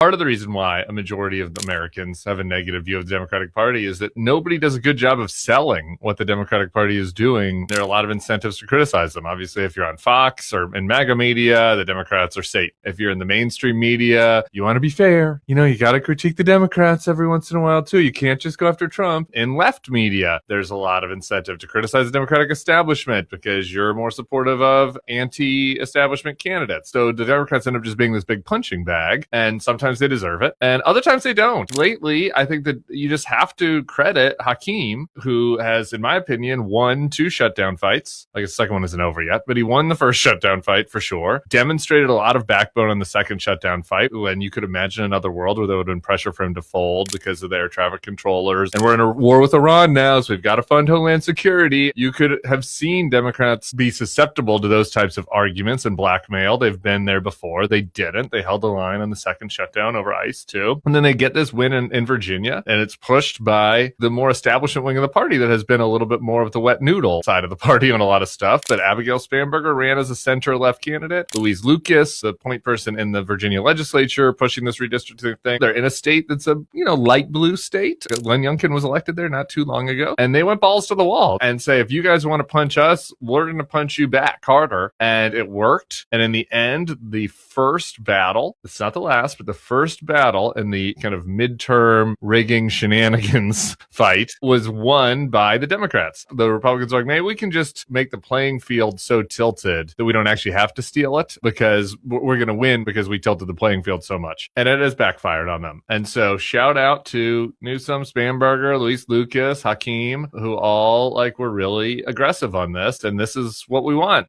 Part of the reason why a majority of Americans have a negative view of the Democratic Party is that nobody does a good job of selling what the Democratic Party is doing. There are a lot of incentives to criticize them. Obviously, if you're on Fox or in MAGA media, the Democrats are safe. If you're in the mainstream media, you want to be fair. You got to critique the Democrats every once in a while, too. You can't just go after Trump. In left media, there's a lot of incentive to criticize the Democratic establishment because you're more supportive of anti-establishment candidates. So the Democrats end up just being this big punching bag, and sometimes they deserve it, and other times they don't. Lately, I think that you just have to credit Hakeem, who has, in my opinion, won 2 shutdown fights. Like, the second one isn't over yet, but he won the first shutdown fight for sure. Demonstrated a lot of backbone on the second shutdown fight, when you could imagine another world where there would have been pressure for him to fold because of the air traffic controllers. And we're in a war with Iran now, so we've got to fund Homeland Security. You could have seen Democrats be susceptible to those types of arguments and blackmail. They've been there before. They didn't. They held the line on the second shutdown over ICE too. And then they get this win in Virginia, and it's pushed by the more establishment wing of the party that has been a little bit more of the wet noodle side of the party on a lot of stuff. But Abigail Spanberger ran as a center-left candidate. Louise Lucas, the point person in the Virginia legislature, pushing this redistricting thing. They're in a state that's a, light blue state. Glenn Youngkin was elected there not too long ago. And they went balls to the wall and say, if you guys want to punch us, we're going to punch you back harder. And it worked. And in the end, the first battle, it's not the last, but the first battle in the kind of midterm rigging shenanigans fight was won by the Democrats. The Republicans were like, maybe we can just make the playing field so tilted that we don't actually have to steal it, because we're going to win because we tilted the playing field so much. And it has backfired on them. And so shout out to Newsom, Spanberger, Luis Lucas, Hakeem, who all were really aggressive on this. And this is what we want.